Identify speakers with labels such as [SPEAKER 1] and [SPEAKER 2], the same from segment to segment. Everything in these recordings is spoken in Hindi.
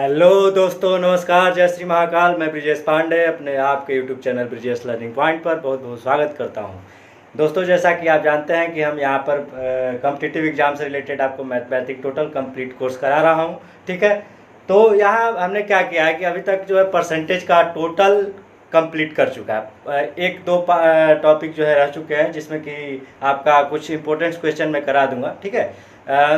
[SPEAKER 1] हेलो दोस्तों, नमस्कार, जय श्री महाकाल। मैं ब्रिजेश पांडे अपने आपके YouTube channel Brijesh learning point पर बहुत बहुत स्वागत करता हूं। दोस्तों, जैसा कि आप जानते हैं कि हम यहां पर कॉम्पिटिटिव एग्जाम से रिलेटेड आपको मैथमेटिक टोटल कंप्लीट कोर्स करा रहा हूं। ठीक है, तो यहाँ हमने क्या किया है कि अभी तक जो है परसेंटेज का टोटल कंप्लीट कर चुका है। एक दो टॉपिक जो है रह चुके हैं, जिसमें कि आपका कुछ इंपॉर्टेंट क्वेश्चन मैं करा दूंगा। ठीक है,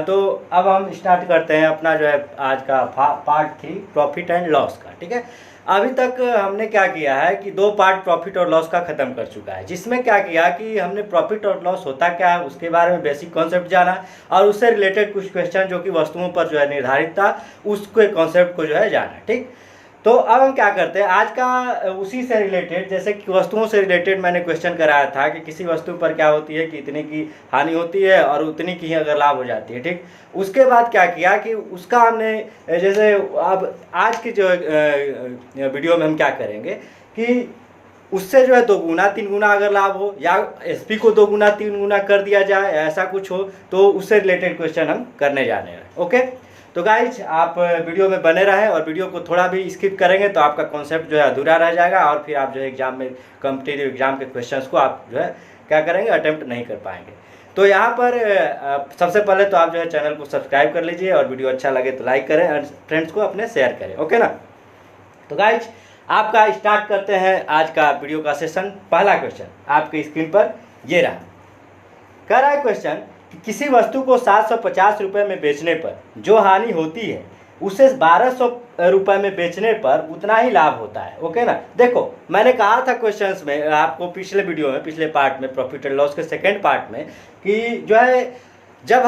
[SPEAKER 1] तो अब हम स्टार्ट करते हैं अपना जो है आज का पार्ट 3 प्रॉफिट एंड लॉस का। ठीक है, अभी तक हमने क्या किया है कि दो पार्ट प्रॉफिट और लॉस का ख़त्म कर चुका है, जिसमें क्या किया कि हमने प्रॉफिट और लॉस होता क्या है उसके बारे में बेसिक कॉन्सेप्ट जाना और उससे रिलेटेड कुछ क्वेश्चन जो कि वस्तुओं पर जो है निर्धारित था उसके कॉन्सेप्ट को जो है जाना। ठीक, तो अब हम क्या करते हैं आज का उसी से रिलेटेड, जैसे कि वस्तुओं से रिलेटेड मैंने क्वेश्चन कराया था कि किसी वस्तु पर क्या होती है कि इतने की हानि होती है और उतनी की ही अगर लाभ हो जाती है। ठीक, उसके बाद क्या किया कि उसका हमने जैसे अब आज की जो वीडियो में हम क्या करेंगे कि उससे जो है 2 गुना 3 गुना अगर लाभ हो या एसपी को 2 गुना 3 गुना कर दिया जाए, ऐसा कुछ हो तो उससे रिलेटेड क्वेश्चन हम करने जाने हैं। ओके, तो गाइज आप वीडियो में बने रहें और वीडियो को थोड़ा भी स्किप करेंगे तो आपका कॉन्सेप्ट जो है अधूरा रह जाएगा और फिर आप जो है एग्जाम में कॉम्पिटिटिव एग्जाम के क्वेश्चंस को आप जो है क्या करेंगे, अटेम्प्ट नहीं कर पाएंगे। तो यहाँ पर सबसे पहले तो आप जो है चैनल को सब्सक्राइब कर लीजिए और वीडियो अच्छा लगे तो लाइक करें और फ्रेंड्स को अपने शेयर करें। ओके ना, तो गाइज आपका स्टार्ट करते हैं आज का वीडियो का सेशन। पहला क्वेश्चन आपके स्क्रीन पर ये रहा। कह रहा है क्वेश्चन कि किसी वस्तु को 750 रुपये में बेचने पर जो हानि होती है उसे 1200 रुपये में बेचने पर उतना ही लाभ होता है। ओके ना, देखो मैंने कहा था क्वेश्चंस में आपको पिछले वीडियो में, पिछले पार्ट में, प्रॉफिट एंड लॉस के सेकेंड पार्ट में, कि जो है जब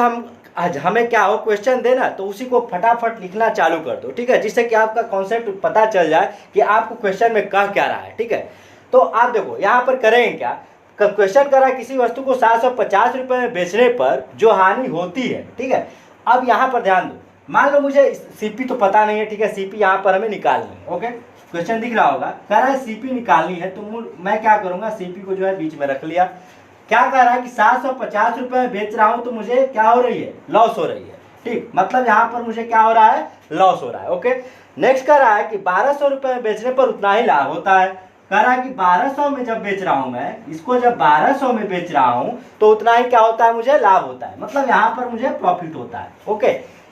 [SPEAKER 1] हमें क्या हो क्वेश्चन देना तो उसी को फटाफट लिखना चालू कर दो। ठीक है, जिससे कि आपका कॉन्सेप्ट पता चल जाए कि आपको क्वेश्चन में कह क्या रहा है। ठीक है, तो आप देखो यहाँ पर करेंगे क्या, क्वेश्चन करा किसी वस्तु को 750 रुपये में बेचने पर जो हानि होती है। ठीक है, अब यहाँ पर ध्यान दो, मान लो मुझे सीपी तो पता नहीं है। ठीक है, सीपी यहाँ पर हमें निकालनी है। ओके, क्वेश्चन दिख रहा होगा, कह रहा है सीपी निकालनी है तो मैं क्या करूँगा, सीपी को जो है बीच में रख लिया। क्या कह रहा है कि 750 रुपये में बेच रहा हूँ तो मुझे क्या हो रही है, लॉस हो रही है। ठीक, मतलब यहाँ पर मुझे क्या हो रहा है, लॉस हो रहा है। ओके, नेक्स्ट कह रहा है कि 1200 रुपये में बेचने पर उतना ही लाभ होता है। कह रहा है कि 1200 में जब बेच रहा हूं मैं इसको, जब 1200 में बेच रहा हूं तो उतना ही क्या होता है, मुझे लाभ होता है, मतलब यहाँ पर मुझे प्रॉफिट होता है। ओके,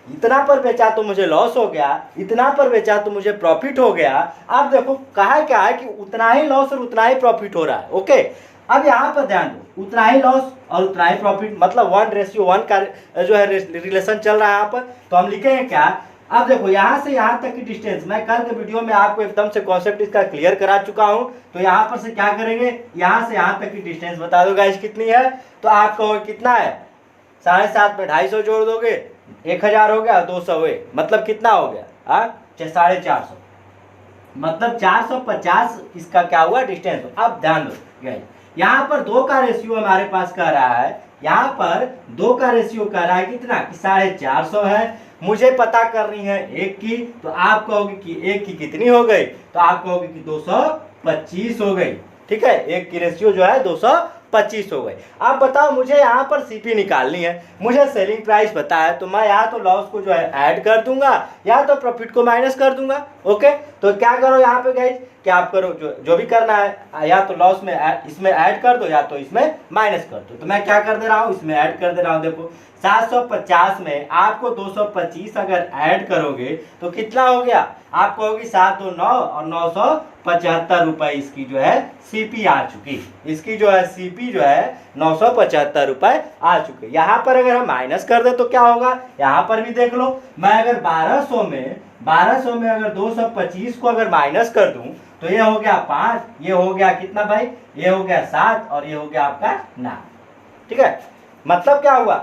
[SPEAKER 1] इतना पर बेचा तो मुझे लॉस हो गया, इतना पर बेचा तो मुझे प्रॉफिट हो गया। अब देखो कहा क्या है कि उतना ही लॉस और उतना ही प्रॉफिट हो रहा है। ओके, अब यहाँ पर ध्यान दो, उतना ही लॉस और उतना ही प्रॉफिट, मतलब 1:1 का जो है रिलेशन चल रहा है यहाँ पर। तो हम लिखेंगे क्या, अब देखो यहाँ से यहाँ तक की डिस्टेंस मैं कल के वीडियो में आपको एकदम से कॉन्सेप्ट इसका क्लियर करा चुका हूँ। तो यहाँ पर से क्या करेंगे, यहाँ से यहाँ तक की डिस्टेंस बता दो गाइस कितनी है, तो आप कहोगे कितना है, 7.5 में 250 जोड़ दोगे 1000 हो गया, 200 हुए, मतलब कितना हो गया 450, मतलब 450 इसका क्या हुआ डिस्टेंस। अब ध्यान दो गाइस, यहाँ पर 2 का रेशियो हमारे पास कह रहा है, यहाँ पर 2 का रेशियो कह रहा है कितना, कि 450 है। मुझे पता करनी है 1 की, तो आप कहोगे कि 1 की कितनी हो गई, तो आप कहोगे कि 225 हो गई। ठीक है, 1 की रेशियो जो है 225 हो गई। आप बताओ मुझे यहाँ पर सीपी निकालनी है, मुझे सेलिंग प्राइस पता है, तो मैं या तो लॉस को जो है ऐड कर दूंगा या तो प्रॉफिट को माइनस कर दूंगा। ओके, तो क्या करो यहाँ पे गाइस, क्या आप करो जो भी करना है, या तो लॉस में इसमें ऐड कर दो या तो इसमें माइनस कर दो। तो मैं क्या कर दे रहा हूँ, इसमें ऐड कर दे रहा हूँ। देखो 750 में आपको 225 अगर ऐड करोगे तो कितना हो गया, आप कहोगे 7 2 9 और 975 रुपए इसकी जो है सीपी आ चुकी, इसकी जो है सीपी जो है 975 रुपए आ चुके। यहाँ पर अगर हम माइनस कर दे तो क्या होगा, यहाँ पर भी देख लो, मैं अगर 1200 में अगर 225 को अगर माइनस कर दूं तो ये हो गया 5, ये हो गया कितना भाई, ये हो गया 7 और ये हो गया आपका 9। ठीक है, मतलब क्या हुआ,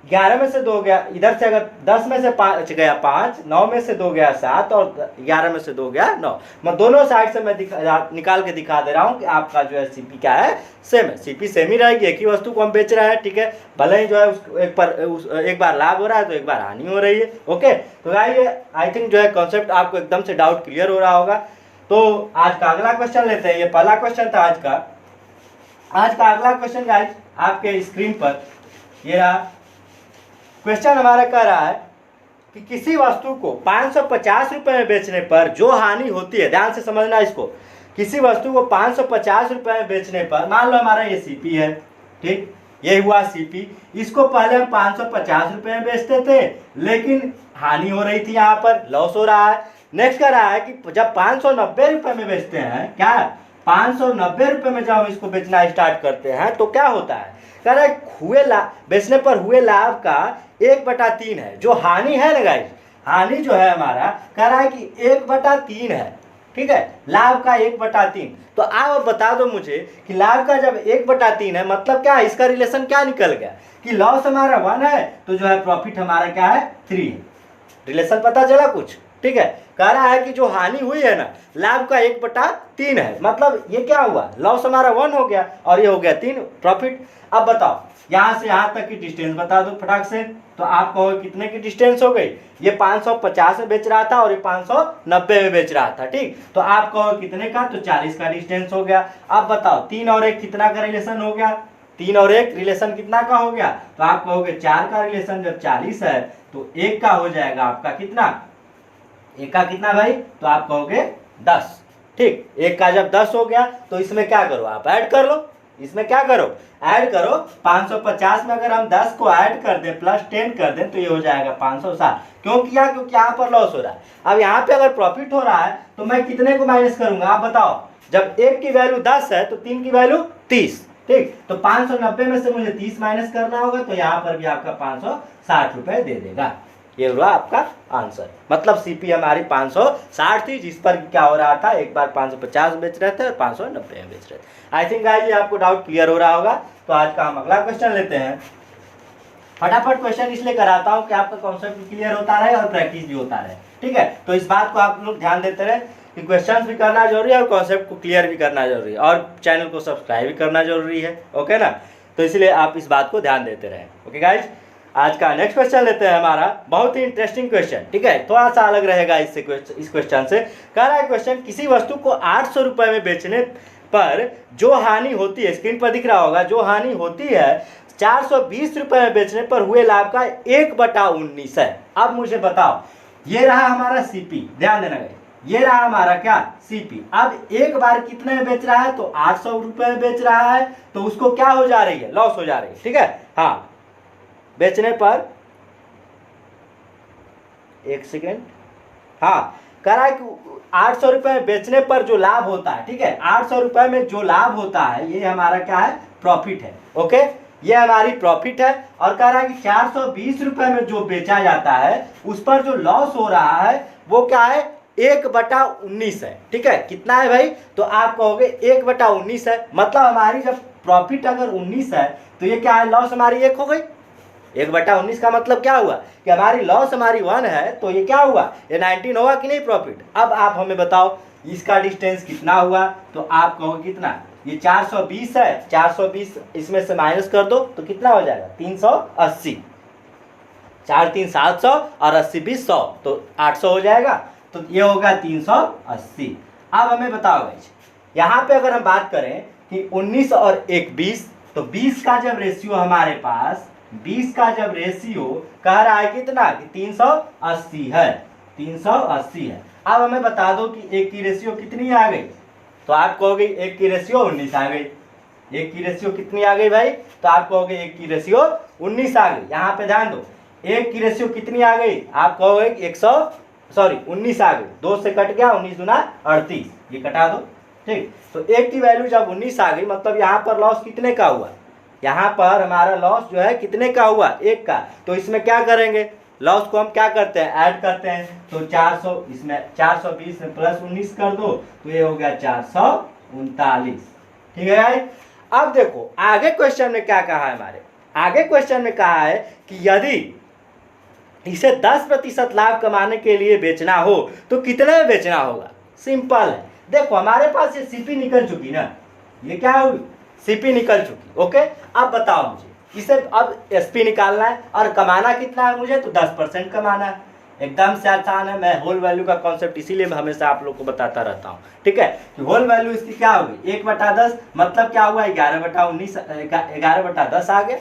[SPEAKER 1] 11 में से 2 गया, इधर से अगर 10 में से 5 गया 5, 9 में से 2 गया 7 और 11 में से 2 गया 9। मैं दोनों साइड से मैं निकाल के दिखा दे रहा हूँ कि आपका जो है सीपी क्या है, सेम है, सीपी सेम ही रहेगी, एक ही वस्तु को हम बेच रहे हैं। ठीक है, भले ही जो है एक बार लाभ हो रहा है तो एक बार हानि हो रही है। ओके, तो आई थिंक जो है कॉन्सेप्ट आपको एकदम से डाउट क्लियर हो रहा होगा। तो आज का अगला क्वेश्चन लेते हैं, ये पहला क्वेश्चन था आज का अगला क्वेश्चन गाइस आपके स्क्रीन पर ये रहा। क्वेश्चन हमारा कह रहा है कि किसी वस्तु को 550 रुपये में बेचने पर जो हानि होती है, ध्यान से समझना इसको, किसी वस्तु को 550 रुपये में बेचने पर, मान लो हमारा ये सीपी है, ठीक, ये हुआ सीपी, इसको पहले हम 550 रुपये में बेचते थे, लेकिन हानि हो रही थी, यहाँ पर लॉस हो रहा है। नेक्स्ट कह रहा है कि जब 590 रुपये में बेचते हैं, क्या 590 रुपये में जब हम इसको बेचना स्टार्ट करते हैं तो क्या होता है, कह रहा है हुए लाभ, बेचने पर हुए लाभ का 1/3 है, जो हानि है ना गाइस, हानि जो है हमारा, कह रहा है कि 1/3 है, ठीक है, लाभ का 1/3। तो आप बता दो मुझे कि लाभ का जब 1/3 है मतलब क्या है, इसका रिलेशन क्या निकल गया कि लॉस हमारा 1 है तो जो है प्रॉफिट हमारा क्या है 3 है। रिलेशन पता चला कुछ, ठीक है। कह रहा है कि जो हानि हुई है ना, लाभ का 1/3 है, मतलब ये क्या हुआ, लॉस हमारा 1 हो गया और ये हो गया 3 प्रॉफिट। अब बताओ यहाँ से यहाँ तक की डिस्टेंस बता दो फटाक से, तो आप कहोगे कितने की डिस्टेंस हो गई, ये 550 में बेच रहा था और ये 590 में बेच रहा था, ठीक, तो आप कहोगे कितने का, तो 40 का डिस्टेंस हो गया। अब बताओ 3 और 1 कितना का रिलेशन हो गया, 3 और 1 रिलेशन कितना का हो गया, तो आप कहोगे 4 का रिलेशन जब 40 है तो 1 का हो जाएगा आपका कितना, 1 का कितना भाई, तो आप कहोगे 10, ठीक, 1 का जब 10 हो गया तो इसमें क्या करो, आप ऐड कर लो, इसमें क्या करो, ऐड करो, 550 में अगर हम 10 को ऐड कर दें प्लस 10 कर दें तो ये हो जाएगा 560। क्यों किया, क्योंकि यहाँ पर लॉस हो रहा है। अब यहाँ पे अगर प्रॉफिट हो रहा है तो मैं कितने को माइनस करूंगा, आप बताओ, जब 1 की वैल्यू 10 है तो 3 की वैल्यू 30, ठीक, तो 590 में से मुझे 30 माइनस करना होगा, तो यहाँ पर भी आपका 560 रुपये दे देगा। ये हुआ आपका आंसर, मतलब सीपी हमारी 560 थी, जिस पर क्या हो रहा था, एक बार 550 बेच रहे थे और 590 में बेच रहे थे। आई थिंक गाइस ये आपको डाउट क्लियर हो रहा होगा। तो आज का हम अगला क्वेश्चन लेते हैं। फटाफट क्वेश्चन इसलिए कराता हूँ कि आपका कॉन्सेप्ट क्लियर होता रहे और प्रैक्टिस भी होता रहे, ठीक है। तो इस बात को आप लोग ध्यान देते रहे कि क्वेश्चन भी करना जरूरी है और कॉन्सेप्ट को क्लियर भी करना जरूरी है और चैनल को सब्सक्राइब भी करना जरूरी है, ओके ना। तो इसलिए आप इस बात को ध्यान देते रहे, ओके गाइज। आज का नेक्स्ट क्वेश्चन लेते हैं हमारा, बहुत ही इंटरेस्टिंग क्वेश्चन, ठीक है, थोड़ा सा अलग रहेगा इससे, इस क्वेश्चन से। कह रहा है क्वेश्चन, किसी वस्तु को 800 रुपये में बेचने पर जो हानि होती है, स्क्रीन पर दिख रहा होगा, जो हानि होती है 420 रुपये में बेचने पर हुए लाभ का 1/19 है। अब मुझे बताओ, ये रहा हमारा सीपी, ध्यान देना, ये रहा हमारा क्या, सीपी। अब एक बार कितने में बेच रहा है, तो 800 रुपये में बेच रहा है, तो उसको क्या हो जा रही है, लॉस हो जा रही है, ठीक है। हाँ, बेचने पर, एक सेकेंड, हाँ, कह रहा है कि 800 रुपये में बेचने पर जो लाभ होता है, ठीक है, 800 रुपये में जो लाभ होता है ये हमारा क्या है, प्रॉफिट है, ओके, ये हमारी प्रॉफिट है। और कह रहा है कि 420 रुपये में जो बेचा जाता है उस पर जो लॉस हो रहा है वो क्या है, 1/19 है, ठीक है। कितना है भाई, तो आप कहोगे 1/19 है, मतलब हमारी जब प्रॉफिट अगर 19 है तो ये क्या है, लॉस हमारी 1 हो गई। 1/19 का मतलब क्या हुआ कि हमारी लॉस हमारी 1 है, तो ये क्या हुआ, ये 19 होगा कि नहीं प्रॉफिट। अब आप हमें बताओ इसका डिस्टेंस कितना हुआ, तो आप कहोगे कितना, ये 420 है, 420 इसमें से माइनस कर दो तो कितना हो जाएगा, 380, 4 3 700 और 80 20 100, तो 800 हो जाएगा, तो ये होगा 380। अब हमें बताओ गाइस, यहाँ पे अगर हम बात करें कि 19 और 1 20, तो 20 का जब रेशियो हमारे पास, 20 का जब रेशियो कह रहा है कितना, कि 380 है, 380 है। अब हमें बता दो कि 1 की रेशियो कितनी आ गई, तो आप कहोगे 1 की रेशियो 19 आ गई। 1 की रेशियो कितनी आ गई भाई, तो आप कहोगे 1 की रेशियो 19 आ गई। यहाँ पे ध्यान दो, 1 की रेशियो कितनी आ गई, आप कहोगे 19 आ गई, 2 से कट गया, 19 दूना 38, ये कटा दो, ठीक। तो 1 की वैल्यू जब 19 आ गई, मतलब यहाँ पर लॉस कितने का हुआ, यहाँ पर हमारा लॉस जो है कितने का हुआ, 1 का। तो इसमें क्या करेंगे, लॉस को हम क्या करते हैं, ऐड करते हैं, तो 400, इसमें 420 में प्लस 19 कर दो तो ये हो गया 439, ठीक है भाई। अब देखो आगे क्वेश्चन में क्या कहा है, हमारे आगे क्वेश्चन में कहा है कि यदि इसे 10% लाभ कमाने के लिए बेचना हो तो कितने में बेचना होगा। सिंपल है, देखो हमारे पास ये सीपी निकल चुकी ना, ये क्या होगी, सीपी निकल चुकी, ओके। अब बताओ मुझे इसे अब एसपी निकालना है और कमाना कितना है मुझे, तो 10% कमाना है, एकदम से आसान है। मैं होल वैल्यू का कॉन्सेप्ट इसीलिए हमेशा आप लोग को बताता रहता हूँ, ठीक है, कि होल वैल्यू इसकी क्या होगी, 1/10, मतलब क्या हुआ, 11/19, 11/10 आ गया,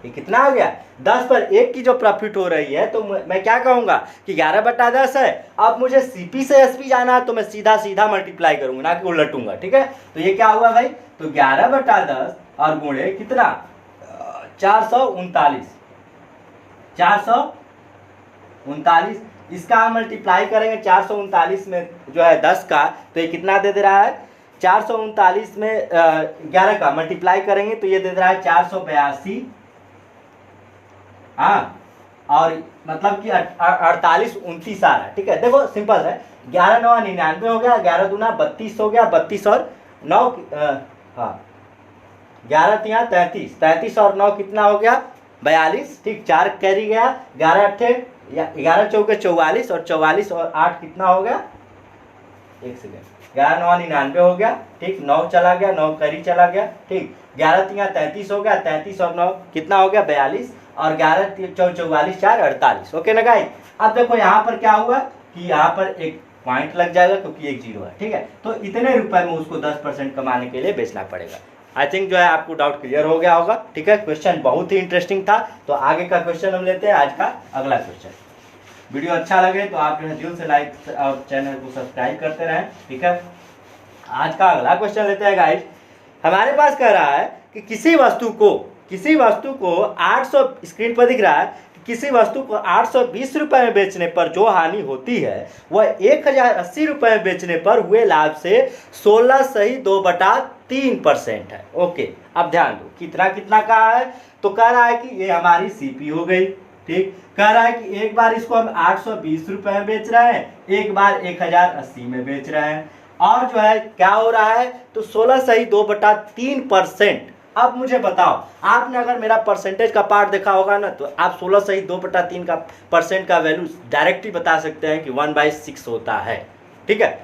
[SPEAKER 1] ये कितना आ गया 10 पर 1 की जो प्रॉफिट हो रही है, तो मैं क्या कहूँगा कि 11/10 है। अब मुझे सीपी से एसपी जाना है तो मैं सीधा सीधा मल्टीप्लाई करूँगा, ना कि उलटूंगा, ठीक है। तो ये क्या हुआ भाई, तो 11/10 और गुणे कितना 439, इसका हम मल्टीप्लाई करेंगे 439 में जो है 10 का, तो ये कितना दे दे रहा है 439 में 11 का मल्टीप्लाई करेंगे तो ये दे दे रहा है 482, हाँ, और मतलब कि 48 29 आ रहा है, ठीक है। देखो सिंपल है, 11 9 99 हो गया, 11 दूना 32 हो गया, 32 और 9 हाँ 11 3 33, 33 और 9 कितना हो गया 42, ठीक, 4 कैरी गया, 11 8 11 चौके 44 और 44 और 8 कितना हो गया, एक सेकेंड, 11 9 99 हो गया, ठीक, 9 चला गया, 9 कैरी चला गया, ठीक, 11 3 33 हो गया, 33 और 9 कितना हो गया 42 और 11 4 44 4 48, ओके ना गाइस। अब देखो यहाँ पर क्या हुआ कि यहाँ पर एक पॉइंट लग जाएगा क्योंकि एक जीरो है, ठीक है। तो इतने रुपए में उसको 10% कमाने के लिए बेचना पड़ेगा। आई थिंक जो है आपको डाउट क्लियर हो गया होगा, ठीक है। क्वेश्चन बहुत ही इंटरेस्टिंग था। तो आगे का क्वेश्चन हम लेते हैं, आज का अगला क्वेश्चन। वीडियो अच्छा लगे तो आप जो है दिल से लाइक और चैनल को सब्सक्राइब करते रहें, ठीक है। आज का अगला क्वेश्चन लेते हैं गाइस। हमारे पास कह रहा है कि किसी वस्तु को 800, स्क्रीन पर दिख रहा है, किसी वस्तु को 820 रुपए में बेचने पर जो हानि होती है वह 1080 रुपए में बेचने पर हुए लाभ से 16.2/3% है। ओके, अब ध्यान दो कितना कहा है, तो कह रहा है कि ये हमारी सीपी हो गई, ठीक। कह रहा है कि एक बार इसको हम 820 रुपए में बेच रहे हैं, एक बार 1080 में बेच रहे हैं, और जो है क्या हो रहा है तो 16.2/3%। अब मुझे बताओ, आपने अगर मेरा परसेंटेज का पार्ट देखा होगा ना, तो आप 16.2/3 का परसेंट का वैल्यू डायरेक्टली बता सकते हैं कि 1/6 होता है, ठीक है।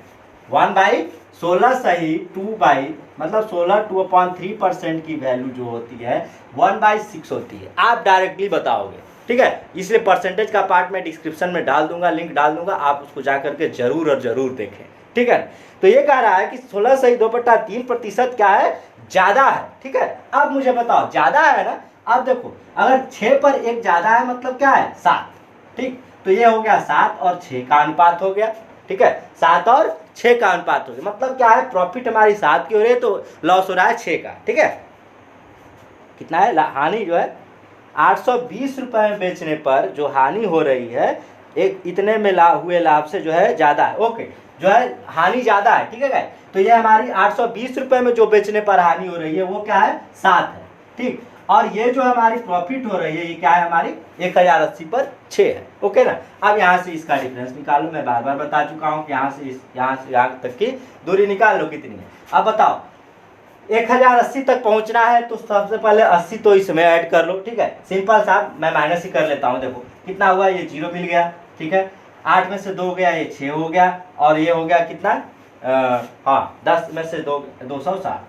[SPEAKER 1] 1/16 मतलब 2/3% की वैल्यू जो होती है 1/6 होती है, आप डायरेक्टली बताओगे, ठीक है। इसलिए परसेंटेज का पार्ट मैं डिस्क्रिप्शन में डाल दूंगा, लिंक डाल दूंगा, आप उसको जा करके जरूर और जरूर देखें, ठीक है। तो ये कह रहा है कि 16.2/3% क्या है, ज्यादा है, ठीक है। अब मुझे बताओ ज्यादा है ना, अब देखो अगर 6 पर 1 ज्यादा है मतलब क्या है 7, ठीक। तो ये हो गया 7 और 6 का अनुपात हो गया, ठीक है। 7 और 6 का अनुपात हो गया, मतलब क्या है प्रॉफिट हमारी 7 की हो रही है तो लॉस हो रहा है 6 का, ठीक है। कितना है हानि, जो है 820 रुपए में बेचने पर जो हानि हो रही है एक इतने में हुए लाभ से जो है ज्यादा है, ओके, जो है हानि ज्यादा है, ठीक है। तो ये हमारी 820 रुपए में जो बेचने पर हानि हो रही है वो क्या है 7 है, ठीक। और ये जो हमारी प्रॉफिट हो रही है ये क्या है हमारी 1080 पर 6 है, ओके ना। अब यहाँ से इसका डिफरेंस निकालो, मैं बार बार बता चुका हूँ कि यहाँ से यहाँ तक की दूरी निकाल लो कितनी है। अब बताओ 1080 तक पहुंचना है तो सबसे पहले 80 तो इसमें ऐड कर लो, ठीक है। सिंपल साहब मैं माइनस ही कर लेता हूँ, देखो कितना हुआ, ये 0 मिल गया, ठीक है। 8 में से 2 गया, ये 6 हो गया, और ये हो गया कितना 10 में से 2 260,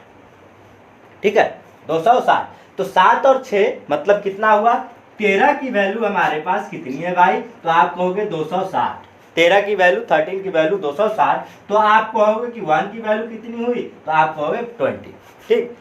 [SPEAKER 1] ठीक है 260। तो 7 और 6 मतलब कितना हुआ 13 की वैल्यू हमारे पास कितनी है भाई, तो आप कहोगे 260। 13 की वैल्यू 13 की वैल्यू 260, तो आप कहोगे कि 1 की वैल्यू कितनी हुई, तो आप कहोगे 20, ठीक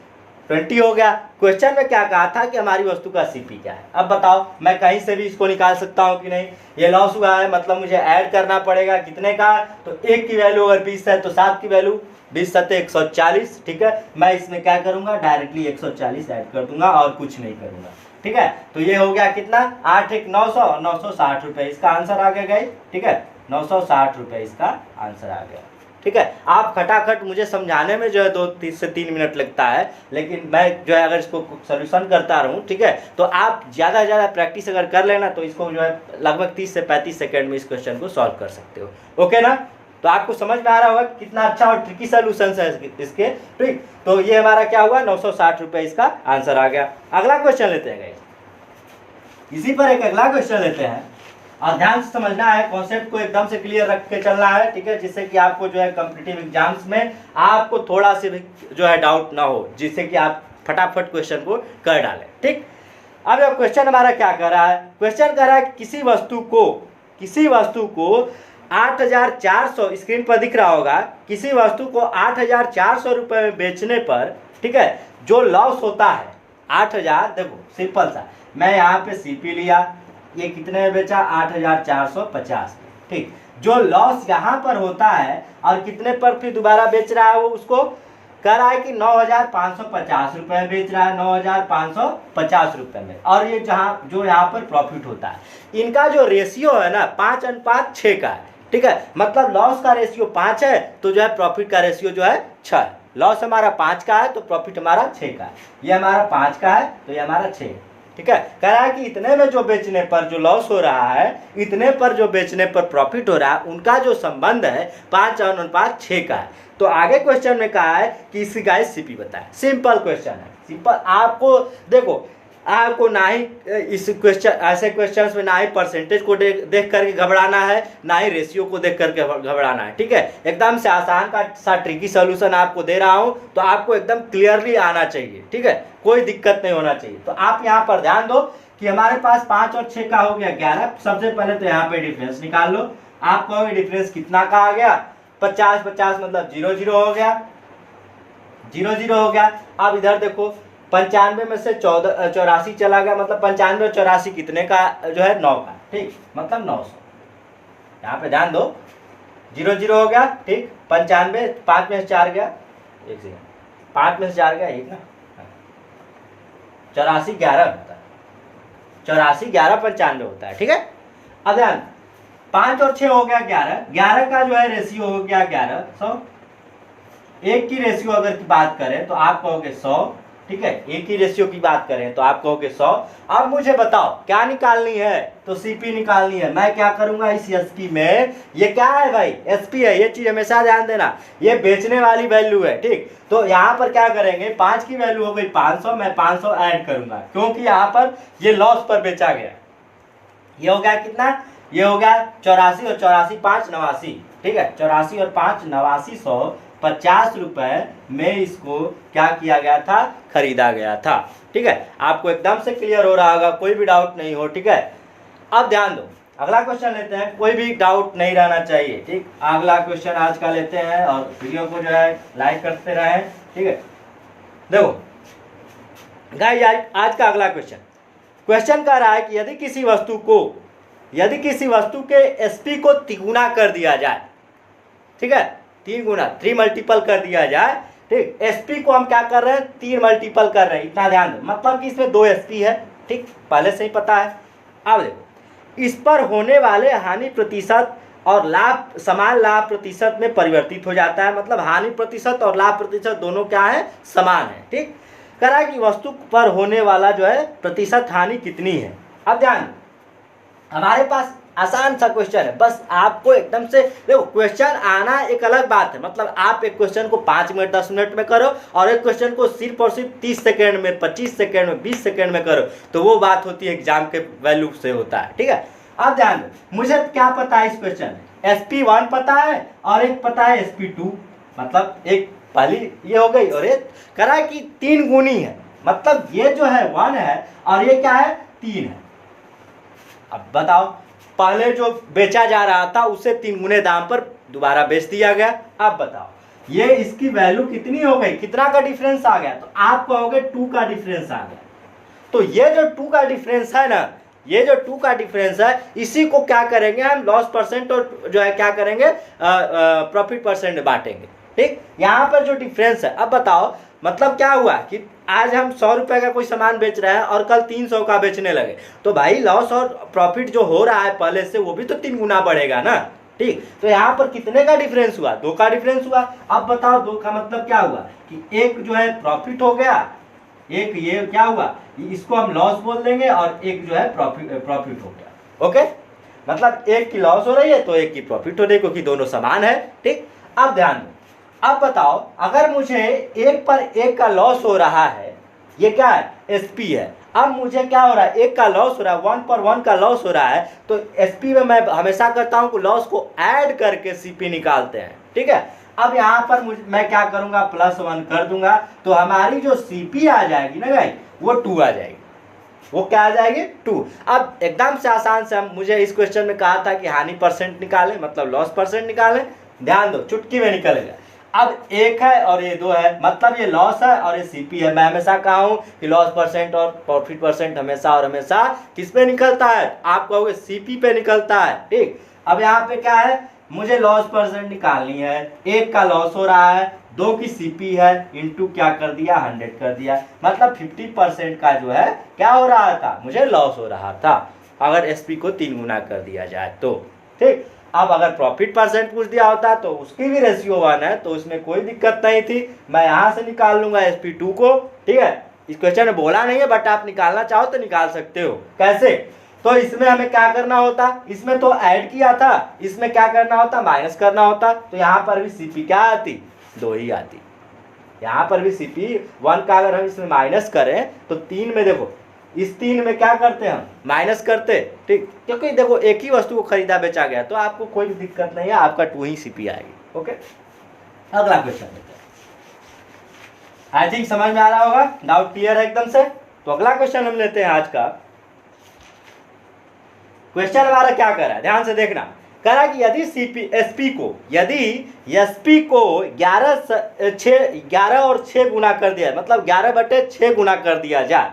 [SPEAKER 1] 20 हो गया। क्वेश्चन में क्या कहा था कि हमारी वस्तु का सीपी क्या है। अब बताओ मैं कहीं से भी इसको निकाल सकता हूँ कि नहीं, ये लॉस हुआ है मतलब मुझे ऐड करना पड़ेगा कितने का, तो 1 की वैल्यू अगर 20 है तो 7 की वैल्यू 20 7 140, ठीक है। मैं इसमें क्या करूंगा डायरेक्टली 140 ऐड कर दूंगा और कुछ नहीं करूंगा, ठीक है। तो ये हो गया कितना 8 1 900 960 रुपए इसका आंसर आ गया गाइस, ठीक है 960 रुपए इसका आंसर आ गया, ठीक है। आप खटाखट मुझे समझाने में जो है 2 से 3 मिनट लगता है, लेकिन मैं जो है अगर इसको सोल्यूशन करता रहूं, ठीक है, तो आप ज़्यादा से ज़्यादा प्रैक्टिस अगर कर लेना तो इसको जो है लगभग 30 से 35 सेकंड में इस क्वेश्चन को सॉल्व कर सकते हो, ओके ना। तो आपको समझ में आ रहा होगा कितना अच्छा और ट्रिकी सोल्यूशन है इसके, ठीक। तो ये हमारा क्या हुआ 960 रुपये इसका आंसर आ गया। अगला क्वेश्चन लेते हैं गाइस, इसी पर एक अगला क्वेश्चन लेते हैं, और ध्यान से समझना है, कॉन्सेप्ट को एकदम से क्लियर रख के चलना है, ठीक है, जिससे कि आपको जो है कॉम्पिटिटिव एग्जाम्स में आपको थोड़ा सा भी जो है डाउट ना हो, जिससे कि आप फटाफट क्वेश्चन को कर डालें, ठीक। अब यह क्वेश्चन हमारा क्या कर रहा है, क्वेश्चन कर रहा है किसी वस्तु को 8400, स्क्रीन पर दिख रहा होगा, किसी वस्तु को 8400 रुपये में बेचने पर, ठीक है, जो लॉस होता है 8,000, देखो सिंपल सा, मैं यहाँ पे सीपी लिया, ये कितने में बेचा 8,450, ठीक। जो लॉस यहाँ पर होता है और कितने पर फिर दोबारा बेच रहा है वो, उसको कह रहा है कि 9,550 रुपये में बेच रहा है, 9,550 रुपये में। और ये जहाँ जो यहाँ पर प्रॉफिट होता है, इनका जो रेशियो है ना 5:6 का है, ठीक है। मतलब लॉस का रेशियो 5 है तो जो है प्रॉफिट का रेशियो जो है 6 है। लॉस हमारा 5 का है तो प्रॉफिट हमारा 6 का है, ये हमारा 5 का है तो ये हमारा 6, ठीक है। कह रहा है कि इतने में जो बेचने पर जो लॉस हो रहा है, इतने पर जो बेचने पर प्रॉफिट हो रहा है, उनका जो संबंध है 5:6 का है। तो आगे क्वेश्चन में कहा है कि इसकी गाइस सीपी बताएं। सिंपल क्वेश्चन है, सिंपल। आपको देखो, आपको ना ही इस क्वेश्चन, ऐसे क्वेश्चंस में ना ही परसेंटेज को देख करके घबराना है, ना ही रेशियो को देख करके घबराना है, ठीक है। एकदम से आसान का सा ट्रिकी सोल्यूशन आपको दे रहा हूं, तो आपको एकदम क्लियरली आना चाहिए, ठीक है, कोई दिक्कत नहीं होना चाहिए। तो आप यहाँ पर ध्यान दो कि हमारे पास 5 और 6 का हो गया 11। सबसे पहले तो यहाँ पे डिफरेंस निकाल लो। आप कहोगे डिफरेंस कितना का आ गया, 50-50 मतलब 0-0 हो गया, 0-0 हो गया। अब इधर देखो 95 में से 84 चला गया, मतलब 95 और 84 कितने का जो है 9 का, ठीक, मतलब 900। यहाँ पे ध्यान दो, 0-0 हो गया, ठीक। 95, 5 में से 4 गया, एक सेकंड, 5 में से 4 गया, एक ना, 84 11 होता है, 84 11 95 होता है, ठीक है। अब ध्यान, 5 और 6 हो गया 11, 11 का जो है रेशियो हो गया 11, 100। एक की रेशियो अगर की बात करें तो आप कहोगे 100, ठीक है। एक ही रेशियो की बात करें तो आप कहोगे 100। अब मुझे बताओ क्या निकालनी है, तो सीपी निकालनी है। मैं क्या करूंगा इस एसपी में, ये क्या है भाई, एसपी है, ये चीज हमेशा ध्यान देना, ये बेचने वाली वैल्यू है, ठीक। तो यहाँ पर क्या करेंगे, 5 की वैल्यू हो गई 500, मैं 500 ऐड करूंगा क्योंकि यहाँ पर ये लॉस पर बेचा गया। ये हो गया कितना, ये हो गया 84 और 84 5 89, ठीक है। 84 और 5 89, 150 रुपए में इसको क्या किया गया था, खरीदा गया था, ठीक है। आपको एकदम से क्लियर हो रहा होगा, कोई भी डाउट नहीं हो, ठीक है। अब ध्यान दो, अगला क्वेश्चन लेते हैं, कोई भी डाउट नहीं रहना चाहिए, ठीक। अगला क्वेश्चन आज का लेते हैं और वीडियो को जो है लाइक करते रहें, ठीक है। देखो गाइस, आज का अगला क्वेश्चन कह रहा है कि यदि किसी वस्तु के एसपी को 3 गुना कर दिया जाए, ठीक है, 3 गुना, 3 मल्टीपल कर दिया जाए, ठीक। एसपी को हम क्या कर रहे हैं, 3 मल्टीपल कर रहे हैं, इतना ध्यान दो। मतलब कि इसमें 2 एसपी है, ठीक, पहले से ही पता है। अब देखो, इस पर होने वाले हानि प्रतिशत और लाभ समान लाभ प्रतिशत में परिवर्तित हो जाता है। मतलब हानि प्रतिशत और लाभ प्रतिशत दोनों क्या है, समान है, ठीक। कह रहा है कि वस्तु पर होने वाला जो है प्रतिशत हानि कितनी है। अब ध्यान, हमारे पास आसान सा क्वेश्चन है, बस आपको एकदम से देखो, क्वेश्चन आना एक अलग बात है। मतलब आप एक क्वेश्चन को 5 मिनट 10 मिनट में करो और एक क्वेश्चन को सिर्फ और सिर्फ 30 सेकेंड में, 25 सेकेंड में, 20 सेकेंड में करो, तो वो बात होती है एग्जाम के वैल्यू से होता है, ठीक है। अब ध्यान दो, मुझे क्या पता है इस क्वेश्चन में, SP1 पता है और एक पता है SP2। मतलब एक पहली ये हो गई, और एक कह रहा है कि 3 गुनी है, मतलब ये जो है 1 है और ये क्या है 3 है। अब बताओ, पहले जो बेचा जा रहा था उससे 3 गुने दाम पर दोबारा बेच दिया गया। अब बताओ ये इसकी वैल्यू कितनी हो गई, कितना का डिफरेंस आ गया, तो आप कहोगे 2 का डिफरेंस आ गया। तो ये जो 2 का डिफरेंस है ना, ये जो 2 का डिफरेंस है, इसी को क्या करेंगे हम, लॉस परसेंट और जो है क्या करेंगे, प्रॉफिट परसेंट बांटेंगे, ठीक। यहाँ पर जो डिफरेंस है, अब बताओ मतलब क्या हुआ कि आज हम 100 रुपए का कोई सामान बेच रहे हैं और कल 300 का बेचने लगे, तो भाई लॉस और प्रॉफिट जो हो रहा है पहले से, वो भी तो 3 गुना बढ़ेगा ना, ठीक। तो यहाँ पर कितने का डिफरेंस हुआ, 2 का डिफरेंस हुआ। अब बताओ 2 का मतलब क्या हुआ कि एक जो है प्रॉफिट हो गया, एक ये क्या हुआ, इसको हम लॉस बोल देंगे, और एक जो है प्रॉफिट हो गया, ओके। मतलब एक की लॉस हो रही है तो एक की प्रॉफिट हो रही है, क्योंकि दोनों समान है, ठीक। अब ध्यान दो, अब बताओ अगर मुझे 1 पर 1 का लॉस हो रहा है, ये क्या है, एसपी है। अब मुझे क्या हो रहा है, 1 का लॉस हो रहा है, 1 पर 1 का लॉस हो रहा है, तो एसपी में मैं हमेशा करता हूं कि लॉस को ऐड करके सीपी निकालते हैं, ठीक है। अब यहाँ पर मैं क्या करूंगा, +1 कर दूंगा, तो हमारी जो सीपी आ जाएगी ना भाई, वो 2 आ जाएगी। वो क्या आ जाएगी, 2। अब एकदम से आसान से, हम मुझे इस क्वेश्चन में कहा था कि हानि परसेंट निकालें, मतलब लॉस परसेंट निकालें। ध्यान दो, चुटकी में निकलेगा। अब एक है और ये दो है, मतलब ये लॉस है और ये सीपी है। मैं हमेशा कहा हूँ कि लॉस परसेंट और प्रॉफिट परसेंट हमेशा और हमेशा किस पे निकलता है, आप कहोगे सीपी पे निकलता है। ठीक, अब यहाँ पे क्या है, मुझे लॉस परसेंट निकालनी है, एक का लॉस हो रहा है, दो की सीपी है, इनटू क्या कर दिया 100 कर दिया, मतलब 50% का जो है क्या हो रहा था, मुझे लॉस हो रहा था अगर एसपी को 3 गुना कर दिया जाए तो। ठीक, अब अगर प्रॉफिट परसेंट पूछ दिया होता तो उसकी भी रेशियो 1 है तो उसमें कोई दिक्कत नहीं थी, मैं यहाँ से निकाल लूंगा SP2 को। ठीक है, इस क्वेश्चन में बोला नहीं है बट आप निकालना चाहो तो निकाल सकते हो। कैसे, तो इसमें हमें क्या करना होता, इसमें तो ऐड किया था, इसमें क्या करना होता, माइनस करना होता, तो यहाँ पर भी सीपी क्या आती, 2 ही आती। यहाँ पर भी सीपी 1 का अगर हम इसमें माइनस करें तो 3 में देखो, इस 3 में क्या करते हैं हम, माइनस करते। ठीक, क्योंकि देखो एक ही वस्तु को खरीदा बेचा गया तो आपको कोई भी दिक्कत नहीं है, आपका 2 ही सीपी आएगी। ओके, अगला क्वेश्चन लेते हैं। आई थिंक समझ में आ रहा होगा, डाउट क्लियर है एकदम से। तो अगला क्वेश्चन हम लेते हैं आज का। क्वेश्चन हमारा क्या कर रहा है, ध्यान से देखना। कह रहा है कि यदि एसपी को 11 और 6 गुना कर दिया, मतलब 11/6 गुना कर दिया जाए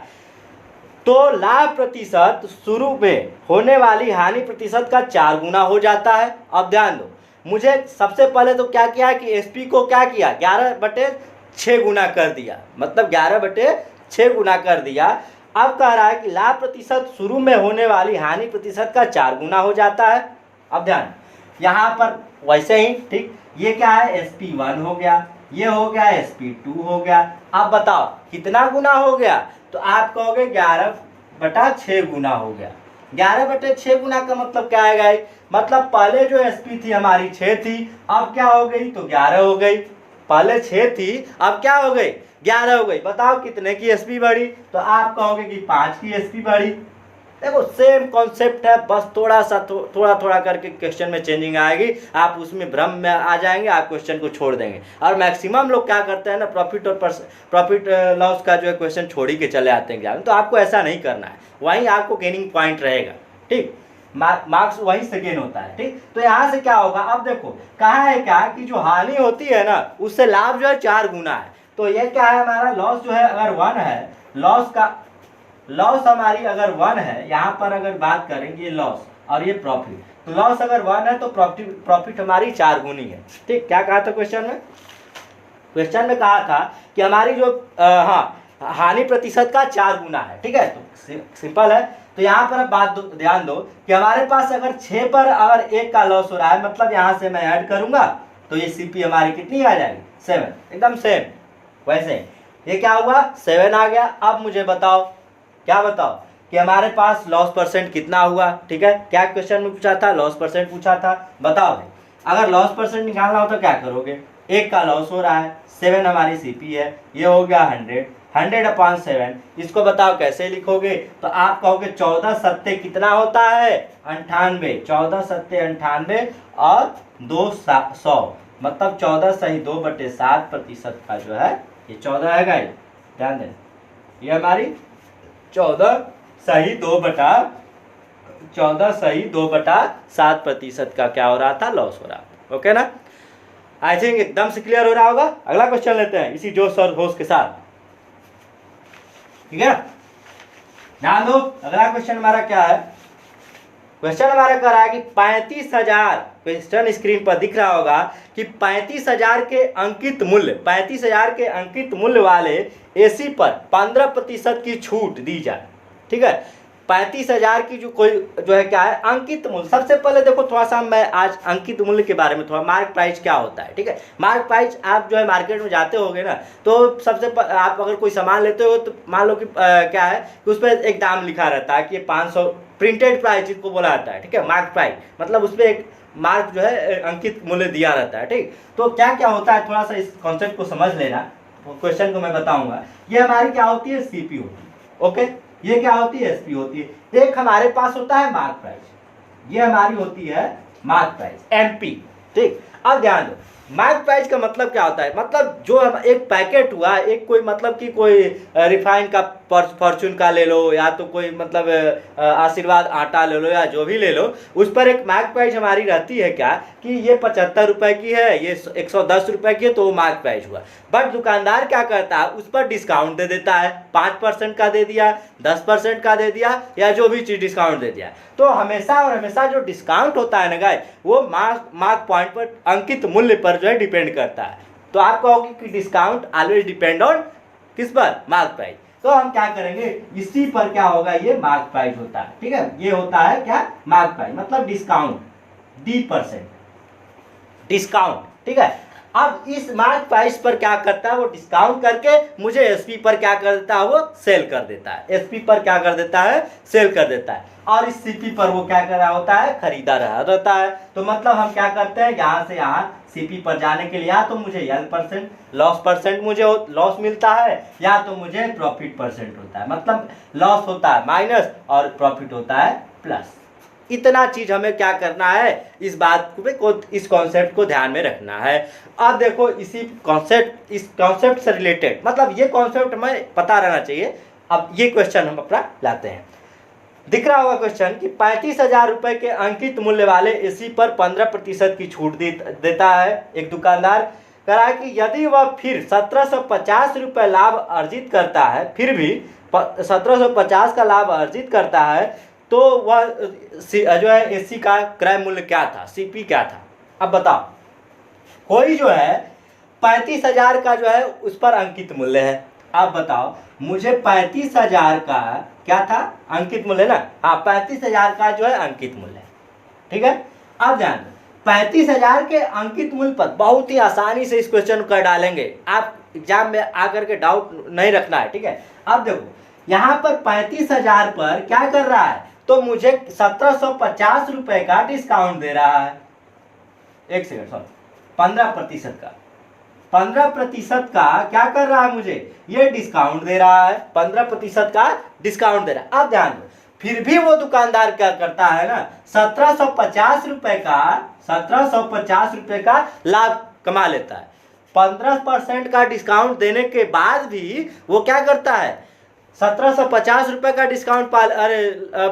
[SPEAKER 1] तो लाभ प्रतिशत शुरू में होने वाली हानि प्रतिशत का 4 गुना हो जाता है। अब ध्यान दो, मुझे सबसे पहले तो क्या किया कि एसपी को क्या किया, 11/6 गुना कर दिया, मतलब 11/6 गुना कर दिया। अब कह रहा है कि लाभ प्रतिशत शुरू में होने वाली हानि प्रतिशत का 4 गुना हो जाता है। अब ध्यान, यहाँ पर वैसे ही, ठीक, ये क्या है, SP1 हो गया, ये हो गया SP2 हो गया। अब बताओ कितना गुना हो गया, तो आप कहोगे 11/6 गुना हो गया। 11/6 गुना का मतलब क्या आएगा, मतलब पहले जो SP थी हमारी 6 थी, अब क्या हो गई, तो 11 हो गई। पहले 6 थी, अब क्या हो गई, 11 हो गई। बताओ कितने की SP बढ़ी, तो आप कहोगे कि 5 की SP बढ़ी। देखो सेम कॉन्सेप्ट है, बस थोड़ा थोड़ा करके क्वेश्चन में चेंजिंग आएगी, आप उसमें भ्रम में आ जाएंगे, आप क्वेश्चन को छोड़ देंगे। और मैक्सिमम लोग क्या करते हैं ना, प्रॉफिट लॉस का जो है क्वेश्चन छोड़ ही के चले आते हैं एग्जाम में। तो आपको ऐसा नहीं करना है, वहीं आपको गेनिंग पॉइंट रहेगा। ठीक, मार्क्स वहीं से गेन होता है। ठीक, तो यहाँ से क्या होगा, अब देखो कहा है क्या कि जो हानि होती है ना उससे लाभ जो है 4 गुना है। तो ये क्या है, हमारा लॉस जो है अगर 1 है, लॉस हमारी अगर 1 है, यहाँ पर अगर बात करेंगे लॉस और ये प्रॉफिट, तो लॉस अगर 1 है तो प्रॉफिट हमारी 4 गुनी है। ठीक, क्या कहा था क्वेश्चन में कहा था कि हमारी जो हानि प्रतिशत का 4 गुना है। ठीक है, तो सिंपल है। तो यहाँ पर बात ध्यान दो कि हमारे पास अगर 6 पर अगर 1 का लॉस हो रहा है, मतलब यहाँ से मैं ऐड करूंगा तो ये सीपी हमारी कितनी आ जाएगी, 7, एकदम सेम। वैसे ये क्या हुआ, 7 आ गया। अब मुझे बताओ कि हमारे पास लॉस परसेंट कितना हुआ। ठीक है, क्या क्वेश्चन में पूछा था, लॉस परसेंट पूछा था। बताओ अगर लॉस परसेंट निकालना हो तो क्या करोगे, 1 का लॉस हो रहा है, 7 हमारी सीपी है, ये हो गया 100/7। इसको बताओ कैसे लिखोगे, तो आप कहोगे 14 सत्ते कितना होता है, 98। 14 सत्ते 98 और 2 100, मतलब 14 सही 2/7% का जो है ये 14 है गाइस, ध्यान देना। ये हमारी 14 सही 2/7% का क्या हो रहा था, लॉस हो रहा था। ओके ना, आई थिंक एकदम से क्लियर हो रहा होगा। अगला क्वेश्चन लेते हैं इसी जोश और होश के साथ। ठीक है, ध्यान दो, अगला क्वेश्चन हमारा क्या है, क्वेश्चन हमारा कर रहा है कि 35,000, क्वेश्चन स्क्रीन पर दिख रहा होगा कि 35,000 के अंकित मूल्य वाले एसी पर 15% की छूट दी जाए। ठीक है, 35,000 की जो है क्या है, अंकित मूल्य। सबसे पहले देखो थोड़ा सा मैं आज अंकित मूल्य के बारे में थोड़ा, मार्क प्राइस क्या होता है। ठीक है, मार्क प्राइस आप जो है मार्केट में जाते होगे ना, तो सबसे आप अगर कोई सामान लेते हो तो मान लो कि क्या है कि उस पर एक दाम लिखा रहता है कि ये 500, प्रिंटेड प्राइस जिसको बोला जाता है। ठीक है, मार्क प्राइस मतलब उस पर एक मार्क जो है अंकित मूल्य दिया रहता है। ठीक, तो क्या क्या होता है, थोड़ा सा इस कॉन्सेप्ट को समझ लेना, क्वेश्चन को मैं बताऊंगा। ये हमारी क्या होती है, सीपी होती है। ओके, ये क्या होती है, एसपी होती है। एक हमारे पास होता है मार्क प्राइस, ये हमारी होती है मार्क प्राइस, एमपी। ठीक, अब ध्यान दो, मार्क प्राइस का मतलब क्या होता है, मतलब जो एक पैकेट हुआ, एक कोई मतलब कि कोई रिफाइन का फॉर्चून का ले लो, या तो कोई मतलब आशीर्वाद आटा ले लो, या जो भी ले लो, उस पर एक मार्क प्राइस हमारी रहती है क्या कि ये 75 रुपए की है, ये 110 रुपए की है, तो वो मार्क प्राइस हुआ। बट दुकानदार क्या करता है, उस पर डिस्काउंट दे देता है, 5% का दे दिया, 10% का दे दिया, या जो भी चीज़ डिस्काउंट दे दिया। तो हमेशा और हमेशा जो डिस्काउंट होता है ना गाइस, वो मार्क पॉइंट पर अंकित मूल्य पर जो है डिपेंड करता है। तो आप कहोगे कि डिस्काउंट ऑलवेज डिपेंड ऑन किस पर, मार्क प्राइस। तो हम क्या करेंगे, इसी पर क्या होगा, ये मार्क प्राइस होता है। ठीक है, ये होता है क्या, मार्क प्राइस, मतलब डिस्काउंट, D% डिस्काउंट। ठीक है, अब इस मार्क प्राइस पर क्या करता है, वो डिस्काउंट करके मुझे एसपी पर क्या कर देता है, वो सेल कर देता है। एसपी पर क्या कर देता है, सेल कर देता है। और इस सीपी पर वो क्या कर रहा होता है, खरीदा रहा रहता है। तो मतलब हम क्या करते हैं, यहाँ से यहाँ सीपी पर जाने के लिए या तो मुझे L% लॉस परसेंट मुझे लॉस मिलता है, या तो मुझे प्रॉफिट परसेंट होता है। मतलब लॉस होता है माइनस और प्रॉफिट होता है प्लस। इतना चीज हमें क्या करना है, इस बात को, इस कॉन्सेप्ट को ध्यान में रखना है। अब देखो इस कॉन्सेप्ट से रिलेटेड, मतलब ये कॉन्सेप्ट हमें पता रहना चाहिए। अब ये क्वेश्चन हम अपना लाते हैं। दिख रहा होगा क्वेश्चन कि 35,000 रुपए के अंकित मूल्य वाले एसी पर 15% की छूट देता है एक दुकानदार। कह रहा है कि यदि वह फिर 1750 रुपये लाभ अर्जित करता है, फिर भी 1750 का लाभ अर्जित करता है, तो वह जो है एसी का क्रय मूल्य क्या था, सीपी क्या था। अब बताओ, कोई जो है 35,000 का जो है उस पर अंकित मूल्य है। अब बताओ मुझे 35,000 का क्या था, अंकित मूल्य ना, हाँ 35,000 का जो है अंकित मूल्य। ठीक है, अब ध्यान दो, 35,000 के अंकित मूल्य पर बहुत ही आसानी से इस क्वेश्चन को कर डालेंगे। आप एग्जाम में आकर के डाउट नहीं रखना है। ठीक है, अब देखो यहाँ पर 35,000 पर क्या कर रहा है, तो मुझे 1750 रुपए का डिस्काउंट दे रहा है। एक सेकंड, सॉरी, 15% का, 15% का क्या कर रहा है, मुझे ये डिस्काउंट दे रहा है, 15% का डिस्काउंट दे रहा है। अब ध्यान दो, फिर भी वो दुकानदार क्या करता है ना, 1750 रुपए का, 1750 रुपए का लाभ कमा लेता है। 15% का डिस्काउंट देने के बाद भी वो क्या करता है, 1750 रुपए का डिस्काउंट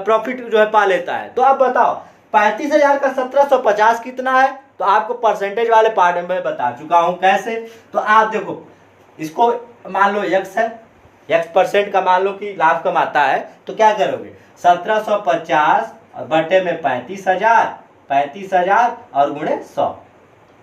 [SPEAKER 1] प्रॉफिट जो है पा लेता है। तो अब बताओ 35,000 का 1750 कितना है, तो आपको परसेंटेज वाले पार्ट में बता चुका हूं कैसे। तो आप देखो, इसको मान लो x है, x% का मान लो कि लाभ कमाता है, तो क्या करोगे, 1750 बटे में 35,000, 35,000 और गुणे 100।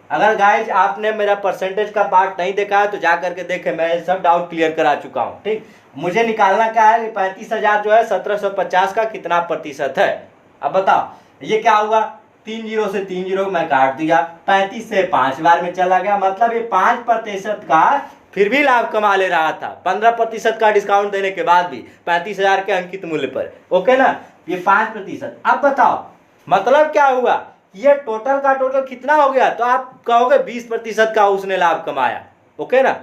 [SPEAKER 1] अगर गाइज आपने मेरा परसेंटेज का पार्ट नहीं देखा है तो जा करके देखे, मैं सब डाउट क्लियर करा चुका हूँ। ठीक, मुझे निकालना क्या है, 35,000 जो है 1750 का कितना प्रतिशत है। अब बताओ ये क्या हुआ, 3 जीरो से 3 जीरो मैं काट दिया, 35 से 5 बार में चला गया, मतलब ये 5% का फिर भी लाभ कमा ले रहा था, 15% का डिस्काउंट देने के बाद भी 35,000 के अंकित मूल्य पर। ओके ना, ये 5%। अब बताओ मतलब क्या हुआ, ये टोटल का टोटल कितना हो गया, तो आप कहोगे 20% का उसने लाभ कमाया। ओके ना,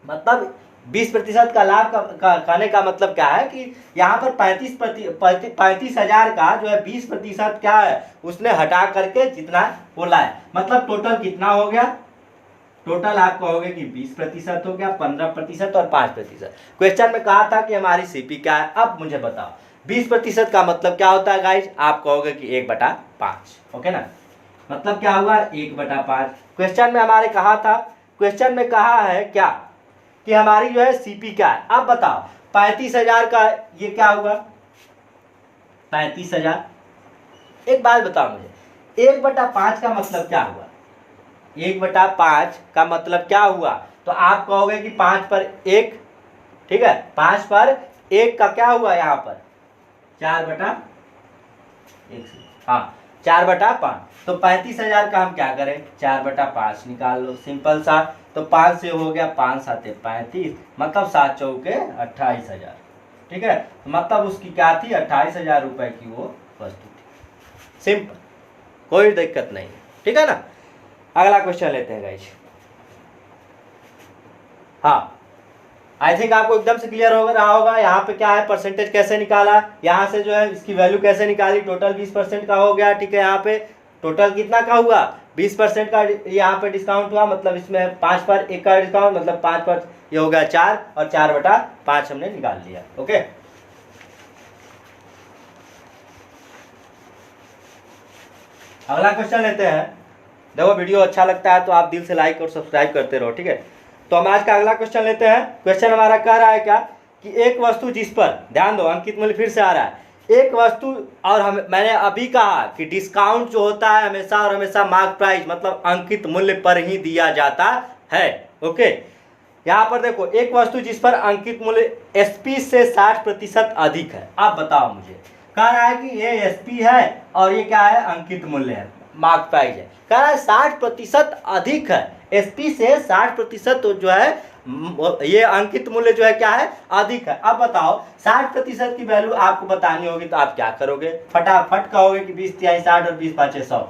[SPEAKER 1] मतलब 20% का लाभ कहने का मतलब क्या है कि यहाँ पर 35,000 का जो है 20% क्या है, उसने हटा करके जितना वो लाया, मतलब टोटल कितना हो गया, टोटल आप कहोगे कि 20% हो गया, 15% और 5%। क्वेश्चन में कहा था कि हमारी सीपी क्या है। अब मुझे बताओ 20% का मतलब क्या होता है गाइज, आप कहोगे कि 1/5। ओके ना, मतलब क्या हुआ, 1/5। क्वेश्चन में हमारे कहा था, क्वेश्चन में कहा है क्या कि हमारी जो है सीपी क्या है। अब बताओ 35,000 का ये क्या हुआ, 35,000। एक बात बताओ मुझे, 1/5 का मतलब क्या हुआ, 1/5 का मतलब क्या हुआ, तो आप कहोगे कि 5 पर 1। ठीक है, 5 पर 1 का क्या हुआ, यहाँ पर 4/1, हाँ 4/5। तो 35,000 का हम क्या करें, 4/5 निकाल लो, सिंपल सा। तो 5 से हो गया, 5 7 35, मतलब 7 चौके 28,000। ठीक है, मतलब उसकी क्या थी, 28,000 रुपए की वो वस्तु थी। सिंपल, कोई दिक्कत नहीं। ठीक है ना, अगला क्वेश्चन लेते हैं गाइस। हाँ, आई थिंक आपको एकदम से क्लियर हो रहा होगा यहाँ पे क्या है, परसेंटेज कैसे निकाला, यहाँ से जो है इसकी वैल्यू कैसे निकाली, टोटल 20% का हो गया। ठीक है, यहाँ पे टोटल कितना का हुआ 20% का यहाँ पे डिस्काउंट हुआ, मतलब इसमें 5 पर 1 का डिस्काउंट, मतलब 5 पर ये हो गया 4 और 4/5 हमने निकाल लिया। ओके, अगला क्वेश्चन लेते हैं। देखो वीडियो अच्छा लगता है तो आप दिल से लाइक और सब्सक्राइब करते रहो, ठीक है। तो हम आज का अगला क्वेश्चन लेते हैं। क्वेश्चन हमारा कह रहा है क्या कि एक वस्तु जिस पर, ध्यान दो अंकित मूल्य फिर से आ रहा है, एक वस्तु और मैंने अभी कहा कि डिस्काउंट जो होता है हमेशा और हमेशा मार्क प्राइस मतलब अंकित मूल्य पर ही दिया जाता है। ओके, यहाँ पर देखो एक वस्तु जिस पर अंकित मूल्य एसपी से 60% अधिक है। आप बताओ मुझे, कह रहा है कि ये एसपी है और ये क्या है अंकित मूल्य है, मार्क प्राइस है। कह रहा है 60% अधिक है, एसपी से 60% तो जो है ये अंकित मूल्य जो है क्या है अधिक है। अब बताओ 60% की वैल्यू आपको बतानी होगी तो आप क्या करोगे, फटाफट कहोगे कि 20 तिहाई 60 और 20 पाँचे 100।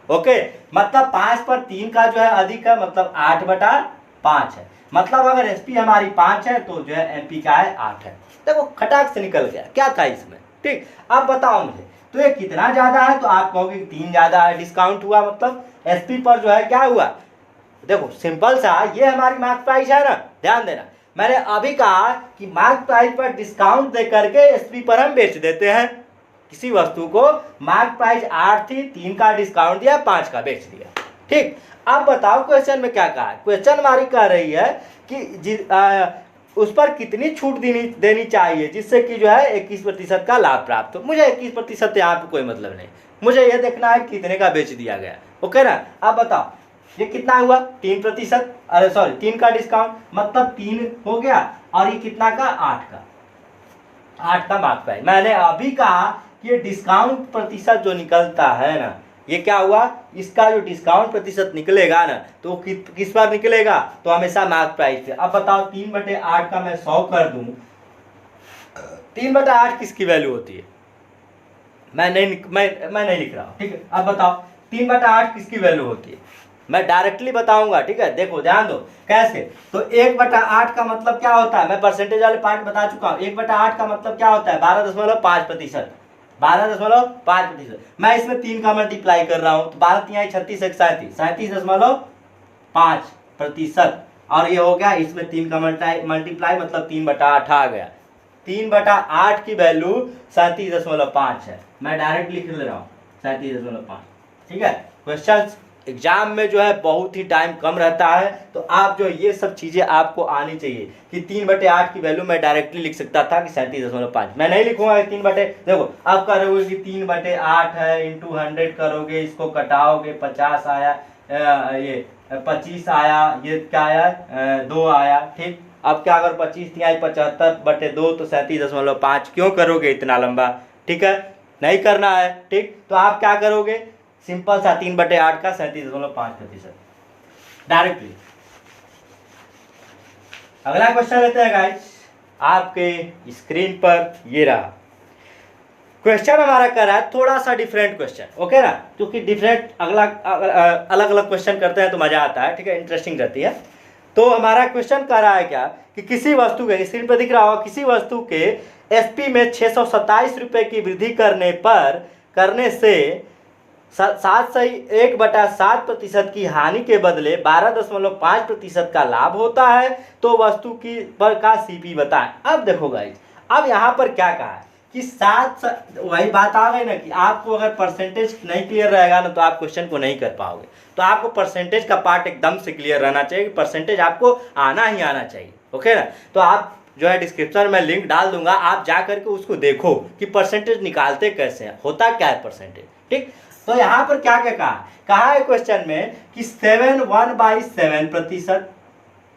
[SPEAKER 1] ओके, मतलब 5 पर 3 का जो है अधिक है, मतलब 8/5 है। मतलब अगर एसपी हमारी 5 है तो जो है एमपी का है 8 है। देखो खटाक से निकल गया, क्या था इसमें, ठीक। अब बताओ मुझे तो ये कितना ज्यादा है, तो आप कहोगे 3 ज्यादा है, डिस्काउंट हुआ मतलब एसपी पर जो है क्या हुआ। देखो सिंपल सा, ये हमारी मार्क प्राइस है ना, ध्यान देना मैंने अभी कहा कि मार्क प्राइस पर डिस्काउंट दे करके एसपी पर हम बेच देते हैं। किसी वस्तु को मार्क प्राइस 8 थी, 3 का डिस्काउंट दिया, 5 का बेच दिया, ठीक। अब बताओ क्वेश्चन में क्या कहा है। क्वेश्चन हमारी कह रही है कि उस पर कितनी छूट देनी चाहिए जिससे कि जो है 21% का लाभ प्राप्त हो। मुझे 21% यहाँ पे कोई मतलब नहीं, मुझे ये देखना है कितने का बेच दिया गया। ओके ना, अब बताओ ये कितना हुआ 3%, अरे सॉरी 3 का डिस्काउंट मतलब 3 हो गया, और ये कितना का 8 का मार्क प्राइस। मैंने अभी कहा कि ये डिस्काउंट प्रतिशत जो निकलता है ना, ये क्या हुआ, इसका जो डिस्काउंट प्रतिशत निकलेगा ना तो किस पर निकलेगा, तो हमेशा मार्क प्राइस पे। अब बताओ 3/8 का मैं 100 कर दूं, 3/8 किसकी वैल्यू होती है, मैं नहीं लिख रहा हूं, ठीक है। अब बताओ 3/8 किसकी वैल्यू होती है, मैं डायरेक्टली बताऊंगा, ठीक है। देखो ध्यान दो कैसे, तो 1/8 का मतलब क्या होता है, मैं परसेंटेज वाले पार्ट बता चुका हूं। 1/8 का मतलब क्या होता है 12.5%, 12.5%। मैं इसमें 3 का मल्टीप्लाई कर रहा हूं तो 12 तिहाई 36 एक 37.5%, और ये हो गया इसमें 3 का मल्टीप्लाई मतलब 3/8 आ गया। 3/8 की वैल्यू 37.5 है, मैं डायरेक्ट लिख ले रहा हूँ 37.5, ठीक है। क्वेश्चन एग्जाम में जो है बहुत ही टाइम कम रहता है, तो आप जो ये सब चीजें आपको आनी चाहिए कि 3/8 की वैल्यू मैं डायरेक्टली लिख सकता था कि 37.5, मैं नहीं लिखूंगा 3/, देखो आप करोगे कि 3/8 है इंटू 100 करोगे, इसको कटाओगे 50 आया, ये 25 आया, ये क्या आया 2 आया, ठीक। अब क्या अगर 25 तिहाई 75/2 तो 37.5 क्यों करोगे इतना लंबा, ठीक है, नहीं करना है, ठीक। तो आप क्या करोगे, सिंपल सा 3/8 का 37.5% डायरेक्टली। अगला क्वेश्चन लेते हैं गाइस, आपके स्क्रीन पर ये रहा क्वेश्चन हमारा कर रहा है, थोड़ा सा डिफरेंट क्वेश्चन, ओके ना, क्योंकि डिफरेंट अलग अलग क्वेश्चन करते हैं तो मजा आता है, ठीक है, इंटरेस्टिंग रहती है। तो हमारा क्वेश्चन कर रहा है क्या कि किसी वस्तु के, स्क्रीन पर दिख रहा होगा, किसी वस्तु के एसपी में 627 रुपए की वृद्धि करने से 1/7% की हानि के बदले 12.5% का लाभ होता है, तो वस्तु की पर का सीपी बताएं। अब देखो गाइस, अब यहाँ पर क्या कहा है कि वही बात आ गई ना कि आपको अगर परसेंटेज नहीं क्लियर रहेगा ना तो आप क्वेश्चन को नहीं कर पाओगे। तो आपको परसेंटेज का पार्ट एकदम से क्लियर रहना चाहिए, परसेंटेज आपको आना ही आना चाहिए, ओके ना। तो आप जो है डिस्क्रिप्शन में लिंक डाल दूंगा, आप जा करके उसको देखो कि परसेंटेज निकालते कैसे हैं, होता क्या है परसेंटेज, ठीक। तो यहाँ पर क्या क्या कहा है क्वेश्चन में कि 7/7%,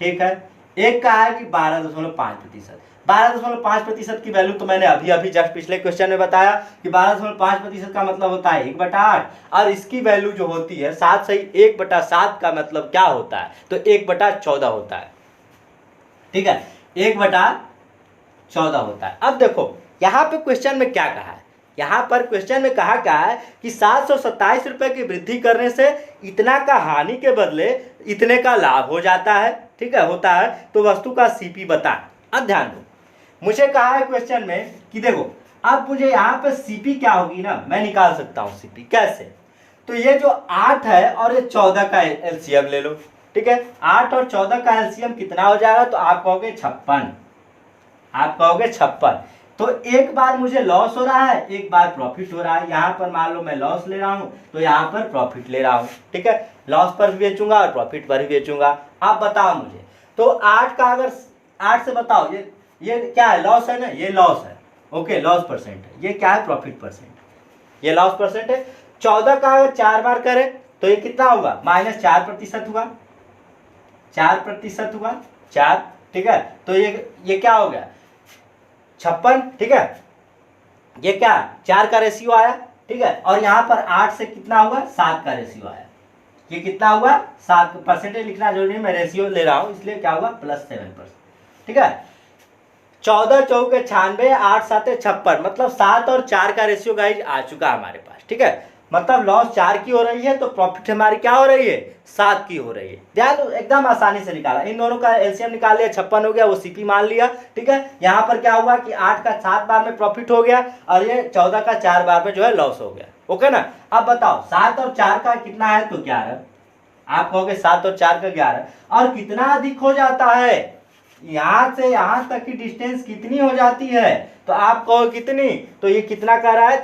[SPEAKER 1] ठीक है। एक कहा है कि 12.5%, 12.5% की वैल्यू तो मैंने अभी जस्ट पिछले क्वेश्चन में बताया कि 12.5% का मतलब होता है 1/8, और इसकी वैल्यू जो होती है 7 से 1/7 का मतलब क्या होता है, तो 1/14 होता है, ठीक है, 1/14 होता है। अब देखो यहाँ पे क्वेश्चन में क्या कहा है, यहाँ पर क्वेश्चन में कहा क्या है कि 727 रुपए की वृद्धि करने से इतना का हानि के बदले इतने का लाभ हो जाता है, ठीक है, होता है, तो वस्तु का सीपी बताएं। अब ध्यान दो, मुझे कहा है क्वेश्चन में कि देखो अब मुझे यहाँ पे सीपी क्या होगी ना, मैं निकाल सकता हूँ सीपी कैसे, तो ये जो 8 है और ये 14 का एलसीएम ले लो, ठीक है। 8 और 14 का एलसीएम कितना हो जाएगा, तो आप कहोगे 56, आप कहोगे 56। तो एक बार मुझे लॉस हो रहा है, एक बार प्रॉफिट हो रहा है। यहाँ पर मान लो मैं लॉस ले रहा हूँ तो यहाँ पर प्रॉफिट ले रहा हूँ, ठीक है। लॉस पर भी बेचूंगा और प्रॉफिट पर भी बेचूंगा। आप बताओ मुझे, तो 8 का अगर 8 से बताओ, ये क्या है, लॉस है ना, ये लॉस है, ओके, लॉस परसेंट है। ये क्या है, प्रॉफिट परसेंट, ये लॉस परसेंट है। 14 का अगर 4 बार करें तो ये कितना होगा, -4% हुआ, 4% हुआ, 4, ठीक है। तो ये क्या हो गया, 56, ठीक है। ये क्या, 4 का रेशियो आया, ठीक है। और यहाँ पर 8 से कितना हुआ, 7 का रेशियो आया। ये कितना हुआ, 7। परसेंटेज लिखना जरूरी है, मैं रेशियो ले रहा हूँ इसलिए क्या हुआ, +7%, ठीक है। 14 चौके 96, 8 7 56, मतलब 7 और 4 का रेशियो गाइज आ चुका हमारे पास, ठीक है। मतलब लॉस 4 की हो रही है तो प्रॉफिट हमारी क्या हो रही है, 7 की हो रही है। ध्यान दो, एकदम आसानी से निकाला, इन दोनों का एलसीएम निकाल लिया, 56 हो गया, वो सीपी मान लिया, ठीक है। यहाँ पर क्या हुआ कि 8 का 7 बार में प्रॉफिट हो गया और ये 14 का 4 बार में जो है लॉस हो गया, ओके ना। अब बताओ 7 और 4 का कितना है, तो 11। आप कहोगे 7 और 4 का 11, और कितना अधिक हो जाता है, यहां से यहां तक की डिस्टेंस कितनी हो जाती है, तो आप कहो कितनी, तो ये कितना कह रहा है,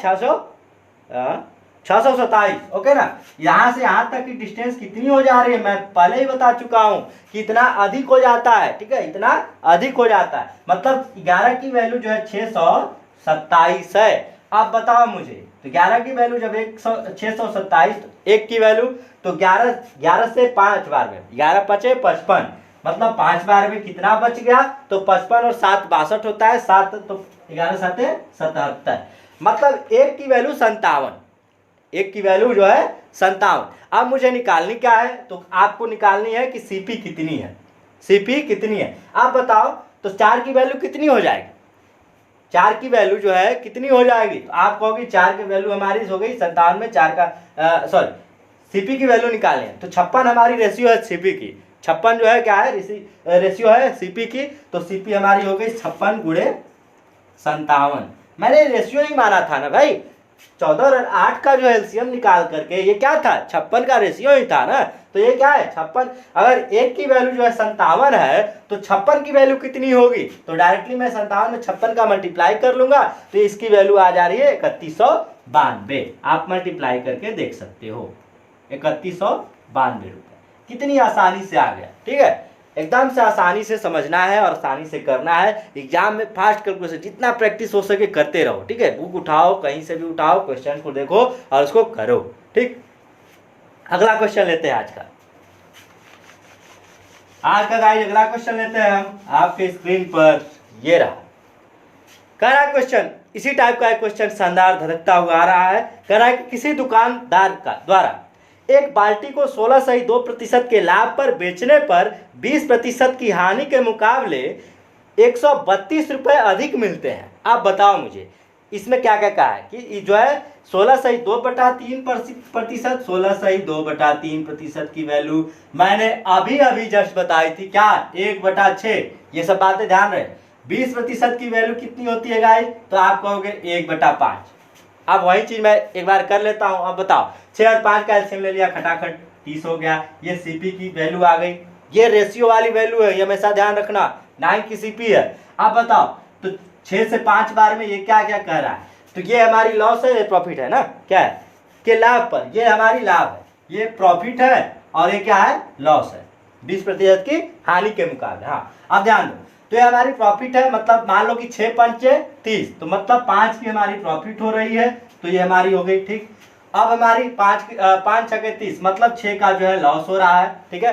[SPEAKER 1] 627, ओके ना। यहां से यहां तक की डिस्टेंस कितनी हो जा रही है, मैं पहले ही बता चुका हूं कि इतना अधिक हो जाता है, ठीक है, इतना अधिक हो जाता है। मतलब 11 की वैल्यू जो है 627 है। अब बताओ मुझे, तो 11 की वैल्यू जब 627, तो 1 की वैल्यू, तो 11 से 5 बार में, 11 5 55, मतलब 5 बार में कितना बच गया, तो 55 और 7 62 होता है, 7 तो 11 7 77, मतलब 1 की वैल्यू 57, 1 की वैल्यू जो है 57। अब मुझे निकालनी क्या है, तो आपको निकालनी है कि सीपी कितनी है, सीपी कितनी है। आप बताओ, तो 4 की वैल्यू कितनी हो जाएगी, 4 की वैल्यू जो है कितनी हो जाएगी, तो आप कहोगे 4 की वैल्यू हमारी हो गई 57 में 4 का सॉरी सीपी की वैल्यू निकालें तो 56 हमारी रेशियो है सीपी की, 56 जो है क्या है, रेशियो है सीपी की, तो सीपी हमारी हो गई 56 गुणे 57। मैंने रेशियो ही माना था ना भाई, 14 और 8 का जो एलसीएम निकाल करके ये क्या था, 56 का रेशियो ही था ना। तो ये क्या है, 56। अगर 1 की वैल्यू जो है 57 है तो 56 की वैल्यू कितनी होगी, तो डायरेक्टली मैं 57 में 56 का मल्टीप्लाई कर लूंगा, तो इसकी वैल्यू आ जा रही है 3192। आप मल्टीप्लाई करके देख सकते हो, 3192 रुपए। कितनी आसानी से आ गया, ठीक है। एकदम से आसानी से समझना है और आसानी से करना है। एग्जाम में फास्ट कैलकुलेशन जितना प्रैक्टिस हो सके करते रहो, ठीक है। बुक उठाओ, कहीं से भी उठाओ, क्वेश्चन को देखो और उसको करो, ठीक। अगला क्वेश्चन लेते हैं आज का गाइस, अगला क्वेश्चन लेते हैं हम आपके स्क्रीन पर, ये रहा। कह रहा है क्वेश्चन, इसी टाइप का एक क्वेश्चन शानदार धड़कता हुआ आ रहा है। कह रहा है कि किसी दुकानदार का द्वारा एक बाल्टी को 16.2% के लाभ पर बेचने पर 20% की हानि के मुकाबले 132 रुपये अधिक मिलते हैं। आप बताओ मुझे इसमें क्या क्या कहा है कि जो है 16.2/3%, 16.2/3% की वैल्यू मैंने अभी अभी जस्ट बताई थी, क्या, 1/6। ये सब बातें ध्यान रहे। 20% की वैल्यू कितनी होती है गाइस, तो आप कहोगे 1/5। अब वही चीज मैं एक बार कर लेता हूं। अब बताओ, 6 और 5 का एलसीएम ले लिया, खटाखट 30 हो गया। ये सीपी की वैल्यू आ गई, ये रेशियो वाली वैल्यू है, ये हमेशा ध्यान रखना, 9 की सीपी है। अब बताओ, तो 6 से 5 बार में ये क्या क्या कह रहा है, तो ये हमारी लॉस है, ये प्रॉफिट है ना, क्या है, के लाभ पर, ये हमारी लाभ है, ये प्रॉफिट है, और ये क्या है, लॉस है, 20% की हानि के मुकाबले। हाँ, अब ध्यान दो, तो ये हमारी प्रॉफिट है, मतलब मान लो कि 6 पंचे 30, तो मतलब 5 की हमारी प्रॉफिट हो रही है, तो ये हमारी हो गई, ठीक। अब हमारी 5 छके 30, मतलब 6 का जो है लॉस हो रहा है, ठीक है।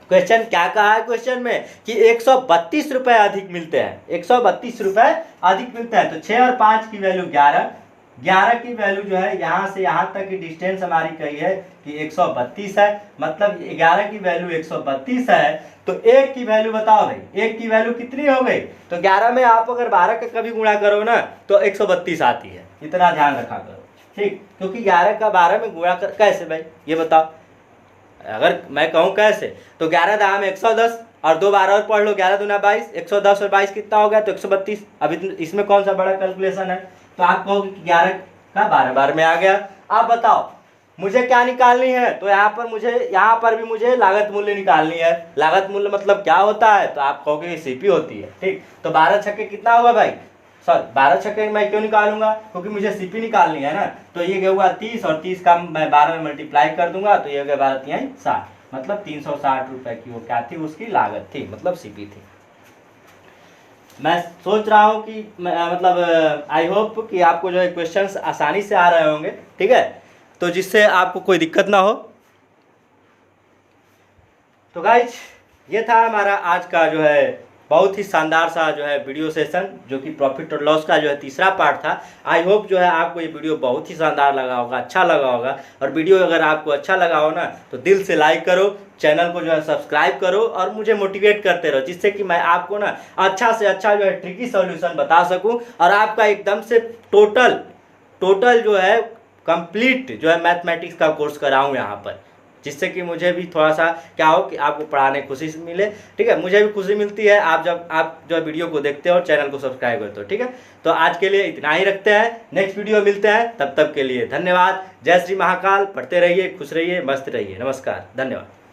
[SPEAKER 1] क्वेश्चन क्या कहा है क्वेश्चन में कि 132 रुपए अधिक मिलते हैं, 132 रुपए अधिक मिलते हैं। तो 6 और 5 की वैल्यू 11, 11 की वैल्यू जो है यहाँ से यहाँ तक की डिस्टेंस हमारी कही है कि 132 है, मतलब 11 की वैल्यू 132 है। तो 1 की वैल्यू बताओ भाई, 1 की वैल्यू कितनी हो गई, तो 11 में आप अगर 12 का कभी गुणा करो ना तो 132 आती है, इतना ध्यान रखा करो, ठीक। क्योंकि 11 का 12 में गुणा कर कैसे भाई, ये बताओ, अगर मैं कहूँ कैसे, तो 11 दाम 110 और 2 12 और पढ़ लो, 11 दूना 22, 110 और 22 कितना हो गया, तो 132। अब इसमें कौन सा बड़ा कैलकुलेशन है, तो आप कहोगे कि 11 का 12 बार में आ गया। आप बताओ, मुझे क्या निकालनी है, तो यहाँ पर भी मुझे लागत मूल्य निकालनी है। लागत मूल्य मतलब क्या होता है, तो आप कहोगे कि सीपी होती है, ठीक। तो 12 छक्के कितना होगा भाई, सॉरी 12 छक्के मैं क्यों निकालूंगा, क्योंकि मुझे सीपी निकालनी है ना। तो ये क्या हुआ 30, और 30 का मैं 12 में मल्टीप्लाई कर दूंगा, तो ये हो गया 12 तिहाई 60, मतलब 360 रुपए की वो क्या थी, उसकी लागत थी, मतलब सीपी थी। मैं सोच रहा हूँ कि मतलब आई होप कि आपको जो है क्वेश्चंस आसानी से आ रहे होंगे, ठीक है, तो जिससे आपको कोई दिक्कत ना हो। तो गाइज ये था हमारा आज का जो है बहुत ही शानदार सा जो है वीडियो सेशन, जो कि प्रॉफिट और लॉस का जो है तीसरा पार्ट था। आई होप जो है आपको ये वीडियो बहुत ही शानदार लगा होगा, अच्छा लगा होगा। और वीडियो अगर आपको अच्छा लगा हो ना, तो दिल से लाइक करो, चैनल को जो है सब्सक्राइब करो, और मुझे मोटिवेट करते रहो, जिससे कि मैं आपको ना अच्छा से अच्छा जो है ट्रिकी सॉल्यूशन बता सकूं, और आपका एकदम से टोटल जो है कंप्लीट जो है मैथमेटिक्स का कोर्स कराऊं यहाँ पर, जिससे कि मुझे भी थोड़ा सा क्या हो कि आपको पढ़ाने की खुशी मिले, ठीक है। मुझे भी खुशी मिलती है आप जो वीडियो को देखते हो और चैनल को सब्सक्राइब करते हो, ठीक है। तो आज के लिए इतना ही रखते हैं, नेक्स्ट वीडियो मिलते हैं, तब तक के लिए धन्यवाद। जय श्री महाकाल। पढ़ते रहिए, खुश रहिए, मस्त रहिए। नमस्कार, धन्यवाद।